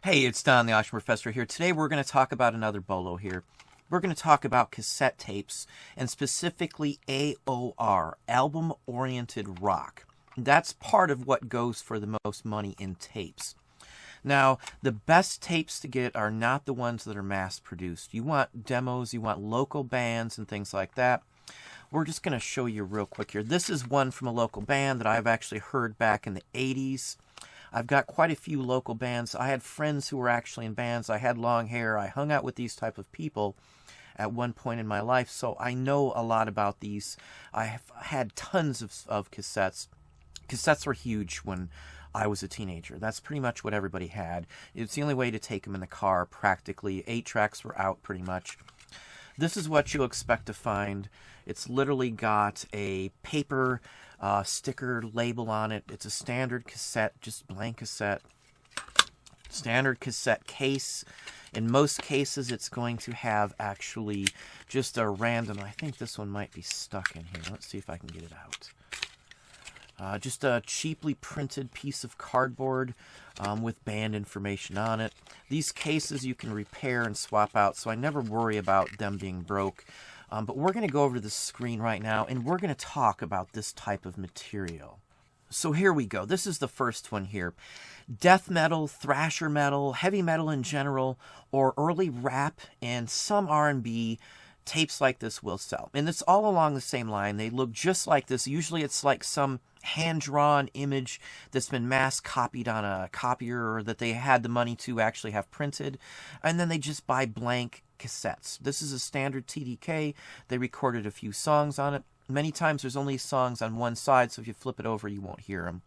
Hey, it's Don, the Auction Professor here. Today we're going to talk about another BOLO here. We're going to talk about cassette tapes, and specifically AOR, album-oriented rock. That's part of what goes for the most money in tapes. Now, the best tapes to get are not the ones that are mass-produced. You want demos, you want local bands and things like that. We're just going to show you real quick here. This is one from a local band that I've actually heard back in the 80s. I've got quite a few local bands. I had friends who were actually in bands. I had long hair. I hung out with these type of people at one point in my life, so I know a lot about these. I have had tons of cassettes. Cassettes were huge when I was a teenager. That's pretty much what everybody had. It's the only way to take them in the car, practically. 8 tracks were out, pretty much. This is what you'll expect to find. It's literally got a paper sticker label on it. It's a standard cassette, just blank cassette. Standard cassette case. In most cases, it's going to have actually just a random, I think this one might be stuck in here. Let's see if I can get it out. Just a cheaply printed piece of cardboard with band information on it. These cases you can repair and swap out, so I never worry about them being broke. But we're going to go over to the screen right now, and we're going to talk about this type of material. So here we go. This is the first one here. Death metal, thrasher metal, heavy metal in general, or early rap and some R&B, tapes like this will sell. And it's all along the same line. They look just like this. Usually it's like some hand-drawn image that's been mass copied on a copier, or that they had the money to actually have printed, and then they just buy blank cassettes. This is a standard TDK. They recorded a few songs on it. Many times there's only songs on one side, so if you flip it over you won't hear them.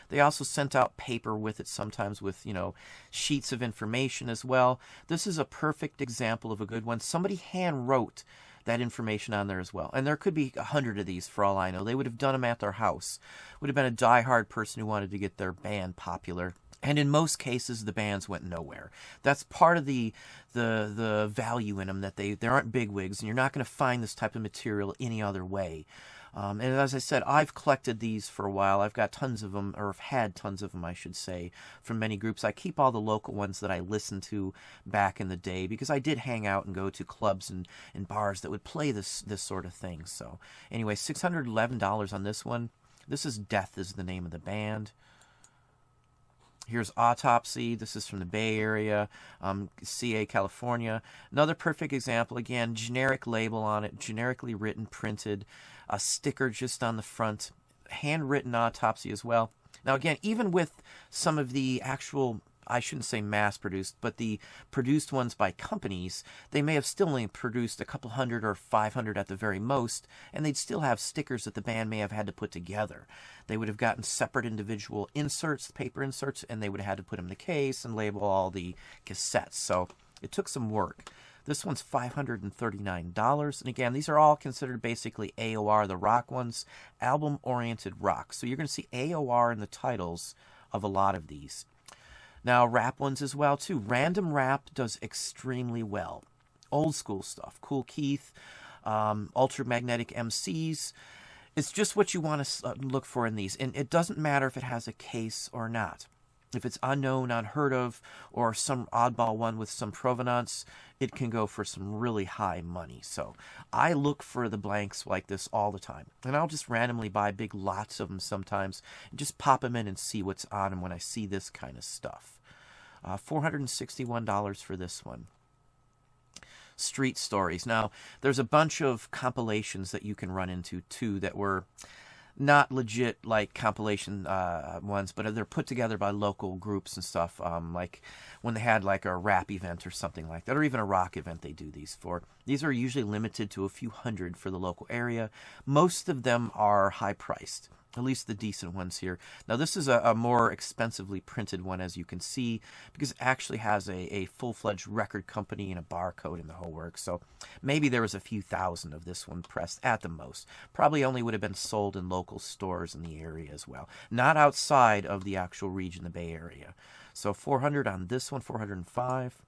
They also sent out paper with it, sometimes with, sheets of information as well. This is a perfect example of a good one. Somebody hand wrote that information on there as well. And there could be 100 of these for all I know. They would have done them at their house. Would have been a die-hard person who wanted to get their band popular. And in most cases, the bands went nowhere. That's part of the value in them, that they aren't bigwigs, and you're not going to find this type of material any other way. And as I said, I've collected these for a while. I've got tons of them, or have had tons of them, I should say, from many groups. I keep all the local ones that I listened to back in the day, because I did hang out and go to clubs and bars that would play this sort of thing. So anyway, $611 on this one. This is Death is the name of the band. Here's Autopsy. This is from the Bay Area, CA, California. Another perfect example. Again, generic label on it, generically written, printed, a sticker just on the front, handwritten Autopsy as well. Now again, even with some of the actual, I shouldn't say mass-produced, but the produced ones by companies, they may have still only produced a couple hundred or 500 at the very most, and they'd still have stickers that the band may have had to put together. They would have gotten separate individual inserts, paper inserts, and they would have had to put them in the case and label all the cassettes. So it took some work. This one's $539. And again, these are all considered basically AOR, the rock ones, album-oriented rock. So you're going to see AOR in the titles of a lot of these. Now, rap ones as well, too. Random Rap does extremely well. Old school stuff. Cool Keith, Ultramagnetic MCs. It's just what you want to look for in these. And it doesn't matter if it has a case or not. If it's unknown, unheard of, or some oddball one with some provenance, it can go for some really high money. So I look for the blanks like this all the time. And I'll just randomly buy big lots of them sometimes and just pop them in and see what's on them when I see this kind of stuff. $461 for this one. Street Stories. Now, there's a bunch of compilations that you can run into, too, that were not legit like compilation ones, but they're put together by local groups and stuff, like when they had like a rap event or something like that, or even a rock event they do these for. These are usually limited to a few hundred for the local area. Most of them are high priced, at least the decent ones here. Now this is a more expensively printed one, as you can see, because it actually has a full-fledged record company and a barcode and the whole work. So maybe there was a few thousand of this one pressed at the most. Probably only would have been sold in local stores in the area as well, not outside of the actual region, the Bay Area. So 400 on this one, 405.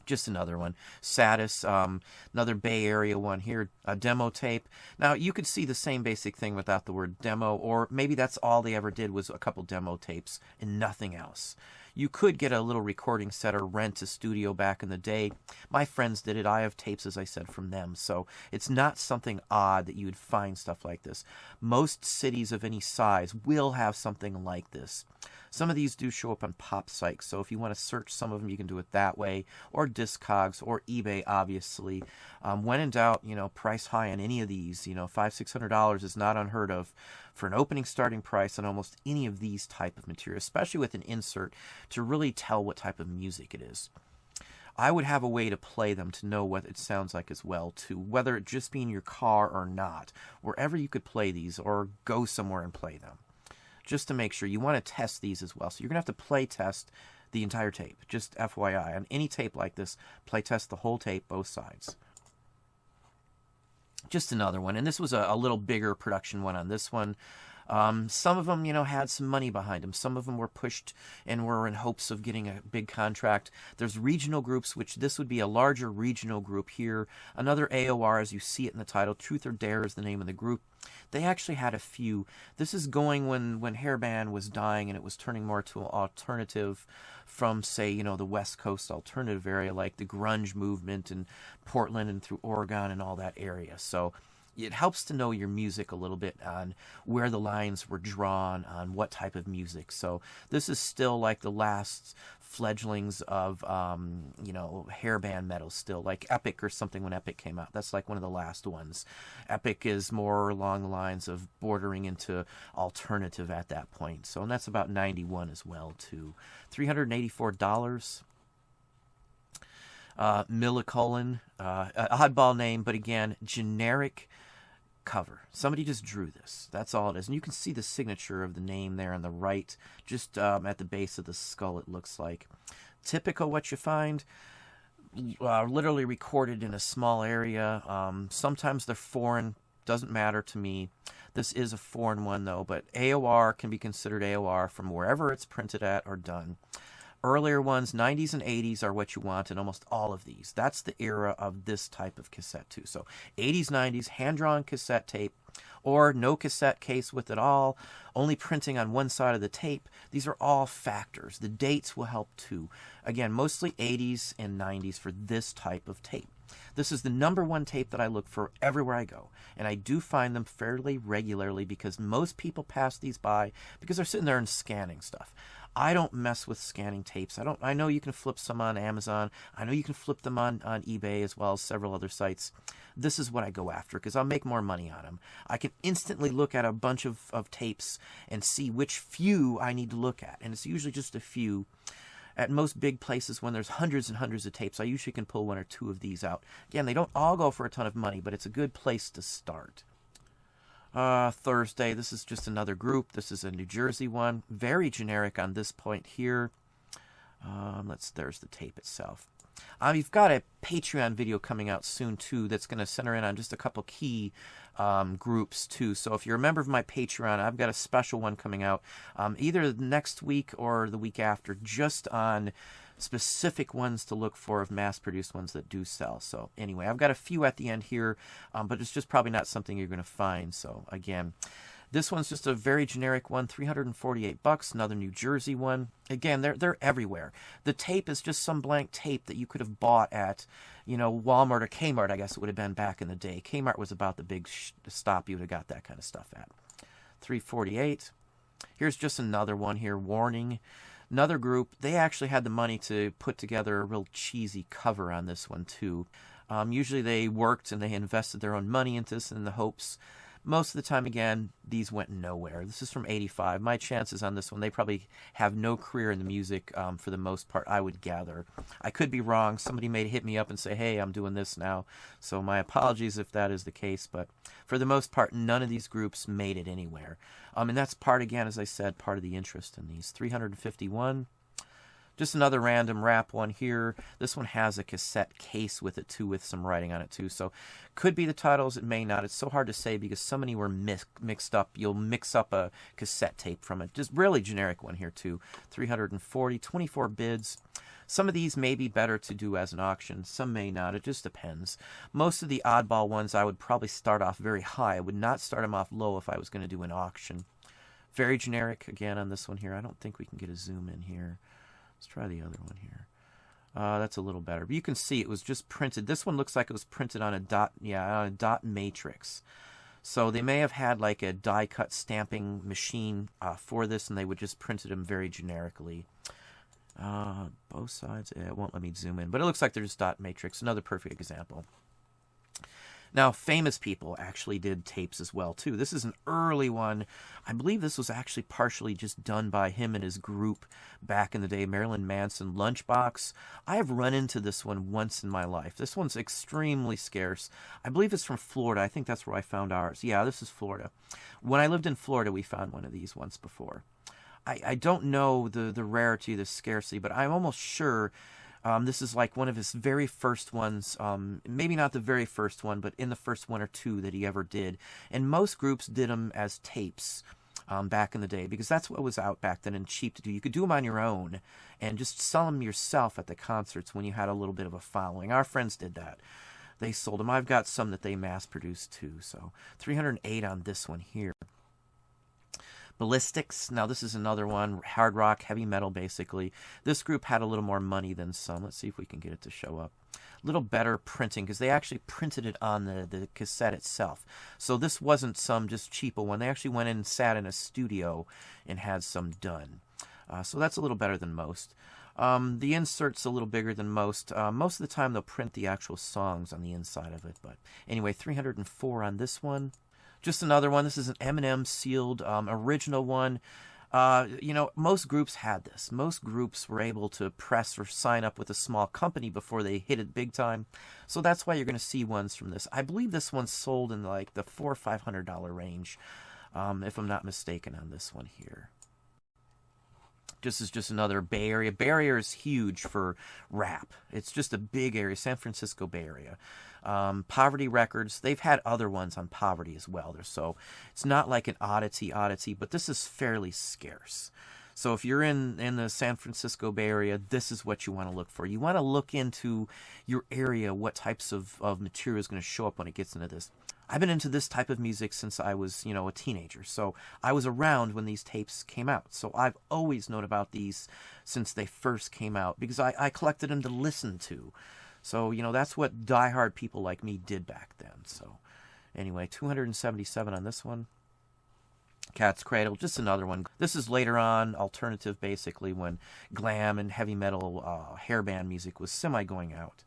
Just another one. Satis, another Bay Area one here, a demo tape. Now, you could see the same basic thing without the word demo, or maybe that's all they ever did was a couple demo tapes and nothing else. You could get a little recording set or rent a studio back in the day. My friends did it. I have tapes, as I said, from them. So it's not something odd that you would find stuff like this. Most cities of any size will have something like this. Some of these do show up on pop sites, so if you want to search some of them, you can do it that way, or Discogs, or eBay, obviously. When in doubt, price high on any of these. $500-600 is not unheard of for an opening starting price on almost any of these type of material, especially with an insert to really tell what type of music it is. I would have a way to play them to know what it sounds like as well, too, whether it just be in your car or not, wherever you could play these or go somewhere and play them. Just to make sure, you want to test these as well. So you're going to have to play test the entire tape. Just FYI, on any tape like this, play test the whole tape, both sides. Just another one, and this was a little bigger production one on this one. Some of them, had some money behind them. Some of them were pushed and were in hopes of getting a big contract. There's regional groups, which this would be a larger regional group here. Another AOR, as you see it in the title. Truth or Dare is the name of the group. They actually had a few. This is going when hair band was dying and it was turning more to an alternative from, say, the West Coast alternative area, like the grunge movement in Portland and through Oregon and all that area. So it helps to know your music a little bit on where the lines were drawn on what type of music. So this is still like the last fledglings of, hair band metal still, like Epic or something when Epic came out. That's like one of the last ones. Epic is more along the lines of bordering into alternative at that point. So, and that's about 91 as well, too. $384. Millicolin, oddball name, but again, generic cover. Somebody just drew this. That's all it is. And you can see the signature of the name there on the right, just at the base of the skull, it looks like. Typical what you find, literally recorded in a small area. Sometimes they're foreign. Doesn't matter to me. This is a foreign one, though, but AOR can be considered AOR from wherever it's printed at or done. Earlier ones, 90s and 80s, are what you want in almost all of these. That's the era of this type of cassette, too. So 80s, 90s, hand-drawn cassette tape, or no cassette case with it all, only printing on one side of the tape. These are all factors. The dates will help, too. Again, mostly 80s and 90s for this type of tape. This is the #1 tape that I look for everywhere I go, and I do find them fairly regularly because most people pass these by because they're sitting there and scanning stuff. I don't mess with scanning tapes. I know you can flip some on Amazon. I know you can flip them on eBay as well as several other sites. This is what I go after because I'll make more money on them. I can instantly look at a bunch of tapes and see which few I need to look at, and it's usually just a few. At most big places, when there's hundreds and hundreds of tapes, I usually can pull 1 or 2 of these out. Again, they don't all go for a ton of money, but it's a good place to start. Thursday, this is just another group. This is a New Jersey one. Very generic on this point here. There's the tape itself. You've got a Patreon video coming out soon, too, that's going to center in on just a couple key groups, too. So if you're a member of my Patreon, I've got a special one coming out either next week or the week after, just on specific ones to look for of mass-produced ones that do sell. So anyway, I've got a few at the end here, but it's just probably not something you're going to find. So again, this one's just a very generic one, $348, another New Jersey one. Again, they're everywhere. The tape is just some blank tape that you could have bought at, Walmart or Kmart, I guess it would have been back in the day. Kmart was about the big stop you would have got that kind of stuff at. $348. Here's just another one here, Warning. Another group, they actually had the money to put together a real cheesy cover on this one, too. Usually they worked and they invested their own money into this in the hopes. Most of the time, again, these went nowhere. This is from 85. My chances on this one, they probably have no career in the music for the most part, I would gather. I could be wrong. Somebody may hit me up and say, hey, I'm doing this now. So my apologies if that is the case. But for the most part, none of these groups made it anywhere. And that's part, again, as I said, part of the interest in these. 351. Just another random rap one here. This one has a cassette case with it, too, with some writing on it, too. So could be the titles, it may not. It's so hard to say because so many were mixed up. You'll mix up a cassette tape from it. Just really generic one here, too. 340, 24 bids. Some of these may be better to do as an auction. Some may not. It just depends. Most of the oddball ones I would probably start off very high. I would not start them off low if I was going to do an auction. Very generic, again, on this one here. I don't think we can get a zoom in here. Let's try the other one here. That's a little better. But you can see it was just printed. This one looks like it was printed on a dot, on a dot matrix. So they may have had like a die-cut stamping machine for this, and they would just printed them very generically. Both sides, it won't let me zoom in, but it looks like they're just dot matrix. Another perfect example. Now, famous people actually did tapes as well, too. This is an early one. I believe this was actually partially just done by him and his group back in the day, Marilyn Manson, Lunchbox. I have run into this one once in my life. This one's extremely scarce. I believe it's from Florida. I think that's where I found ours. Yeah, this is Florida. When I lived in Florida, we found one of these once before. I don't know the rarity, the scarcity, but I'm almost sure this is like one of his very first ones, maybe not the very first one, but in the first one or two that he ever did. And most groups did them as tapes back in the day, because that's what was out back then and cheap to do. You could do them on your own and just sell them yourself at the concerts when you had a little bit of a following. Our friends did that. They sold them. I've got some that they mass-produced too. So 308 on this one here. Ballistics. Now, this is another one. Hard rock, heavy metal, basically. This group had a little more money than some. Let's see if we can get it to show up. A little better printing, because they actually printed it on the cassette itself. So this wasn't some just cheapo one. They actually went in and sat in a studio and had some done. So that's a little better than most. The insert's a little bigger than most. Most of the time, they'll print the actual songs on the inside of it. But anyway, 304 on this one. Just another one. This is an M&M sealed original one. You know, most groups had this. Most groups were able to press or sign up with a small company before they hit it big time. So that's why you're going to see ones from this. I believe this one's sold in like the $400 or $500 range, if I'm not mistaken on this one here. This is just another Bay Area. Bay Area is huge for rap. It's just a big area, San Francisco Bay Area. Poverty Records, they've had other ones on Poverty as well. So it's not like an oddity, but this is fairly scarce. So if you're in the San Francisco Bay Area, this is what you want to look for. You want to look into your area, what types of material is going to show up when it gets into this. I've been into this type of music since I was, you know, a teenager. So I was around when these tapes came out. So I've always known about these since they first came out, because I collected them to listen to. So, you know, that's what diehard people like me did back then. So anyway, 277 on this one. Cat's Cradle, just another one. This is later on, alternative basically, when glam and heavy metal hairband music was going out.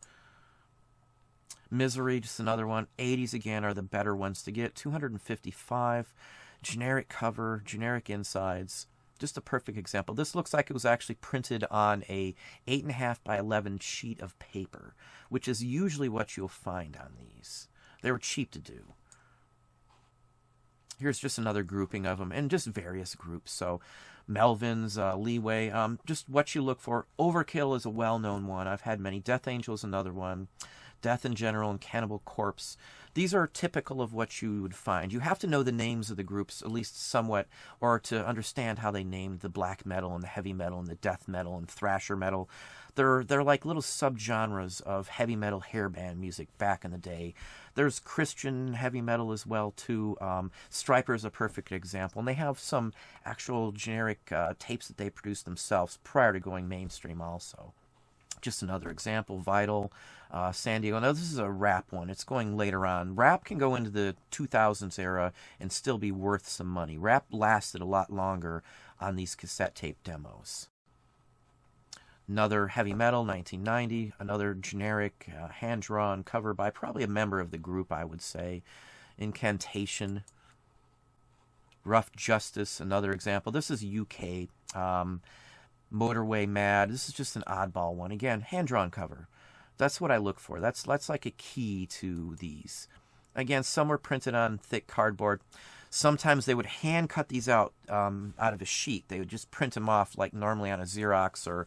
Misery, just another one. 80s again are the better ones to get. 255. Generic cover, generic insides. Just a perfect example. This looks like it was actually printed on a 8.5 by 11 sheet of paper, which is usually what you'll find on these. They were cheap to do. Here's just another grouping of them, and just various groups. So Melvin's, Leeway, just what you look for. Overkill is a well-known one. I've had many. Death Angel is another one. Death in General and Cannibal Corpse. These are typical of what you would find. You have to know the names of the groups, at least somewhat, or to understand how they named the black metal and the heavy metal and the death metal and thrasher metal. They're like little subgenres of heavy metal hairband music back in the day. There's Christian heavy metal as well, too. Stryper is a perfect example. And they have some actual generic tapes that they produced themselves prior to going mainstream also. Just another example, Vital, San Diego. Now, this is a rap one. It's going later on. Rap can go into the 2000s era and still be worth some money. Rap lasted a lot longer on these cassette tape demos. Another heavy metal, 1990. Another generic, hand-drawn cover by probably a member of the group, I would say. Incantation. Rough Justice, another example. This is UK. Motorway Mad. This is just an oddball one. Again, hand-drawn cover. That's what I look for. That's like a key to these. Again, some were printed on thick cardboard. Sometimes they would hand cut these out of a sheet. They would just print them off like normally on a Xerox or,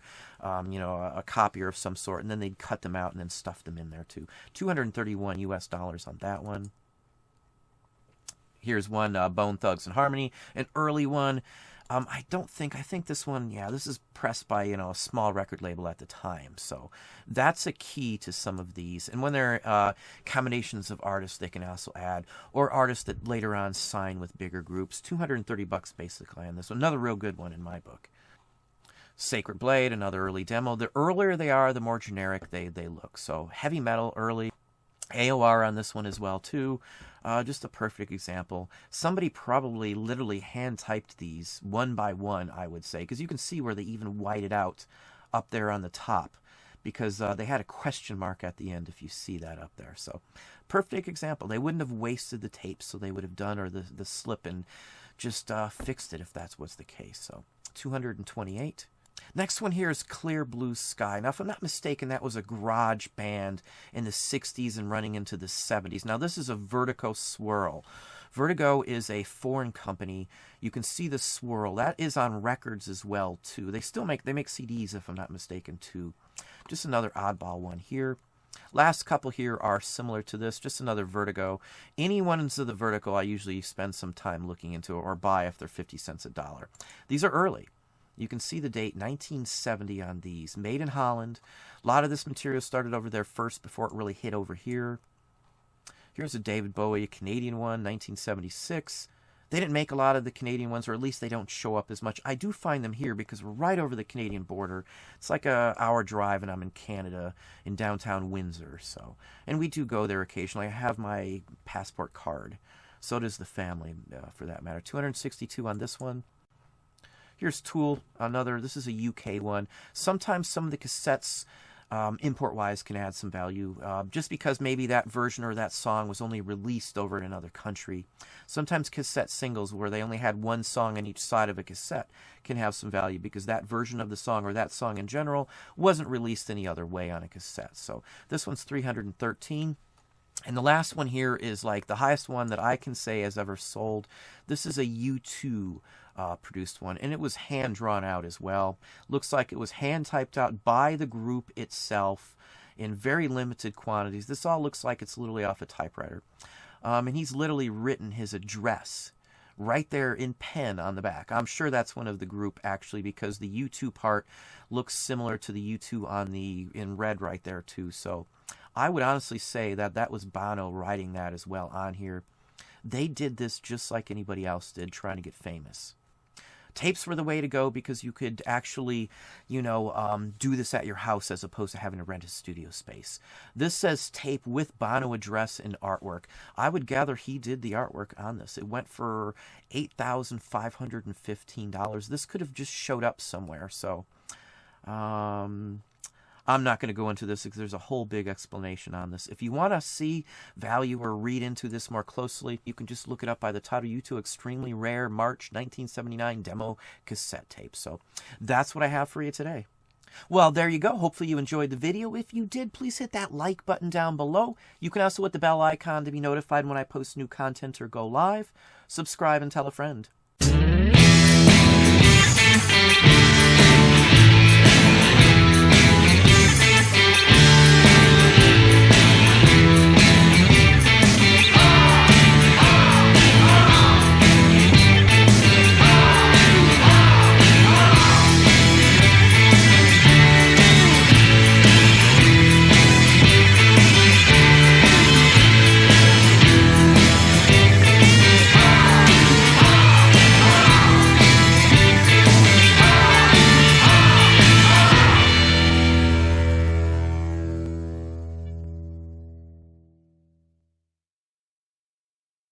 you know, a copier of some sort, and then they'd cut them out and then stuff them in there too. $231 US on that one. Here's one, Bone Thugs and Harmony, an early one. I think this one, yeah, this is pressed by, you know, a small record label at the time. So that's a key to some of these. And when they're combinations of artists, they can also add, or artists that later on sign with bigger groups. $230 basically on this one. Another real good one in my book. Sacred Blade, another early demo. The earlier they are, the more generic they look. So heavy metal early. AOR on this one as well too. Just a perfect example. Somebody probably literally hand typed these one by one, I would say, because you can see where they even whited out up there on the top, because they had a question mark at the end, if you see that up there. So perfect example. They wouldn't have wasted the tape, so they would have done, or the slip, and just fixed it if that's what's the case. So 228. Next one here is Clear Blue Sky. Now, if I'm not mistaken, that was a garage band in the 60s and running into the 70s. Now, this is a Vertigo swirl. Vertigo is a foreign company. You can see the swirl. That is on records as well, too. They make CDs, if I'm not mistaken, too. Just another oddball one here. Last couple here are similar to this, just another Vertigo. Any ones of the Vertigo I usually spend some time looking into or buy if they're 50 cents a dollar. These are early. You can see the date, 1970 on these. Made in Holland. A lot of this material started over there first before it really hit over here. Here's a David Bowie, a Canadian one, 1976. They didn't make a lot of the Canadian ones, or at least they don't show up as much. I do find them here because we're right over the Canadian border. It's like an hour drive, and I'm in Canada, in downtown Windsor. So, and we do go there occasionally. I have my passport card. So does the family, for that matter. 262 on this one. Here's Tool, another. This is a UK one. Sometimes some of the cassettes, import-wise, can add some value, just because maybe that version or that song was only released over in another country. Sometimes cassette singles, where they only had one song on each side of a cassette, can have some value because that version of the song, or that song in general, wasn't released any other way on a cassette. So this one's 313. And the last one here is like the highest one that I can say has ever sold. This is a U2 produced one, and it was hand drawn out as well. Looks like it was hand typed out by the group itself in very limited quantities. This all looks like it's literally off a typewriter. And he's literally written his address right there in pen on the back. I'm sure that's one of the group, actually, because the U2 part looks similar to the U2 on the in red right there too. So I would honestly say that that was Bono writing that as well on here. They did this just like anybody else did, trying to get famous. Tapes were the way to go because you could actually, do this at your house as opposed to having to rent a studio space. This says tape with Bono address and artwork. I would gather he did the artwork on this. It went for $8,515. This could have just showed up somewhere. So, I'm not going to go into this because there's a whole big explanation on this. If you want to see value or read into this more closely, you can just look it up by the title, U2 Extremely Rare March 1979 Demo Cassette Tape. So that's what I have for you today. Well, there you go. Hopefully you enjoyed the video. If you did, please hit that like button down below. You can also hit the bell icon to be notified when I post new content or go live. Subscribe and tell a friend.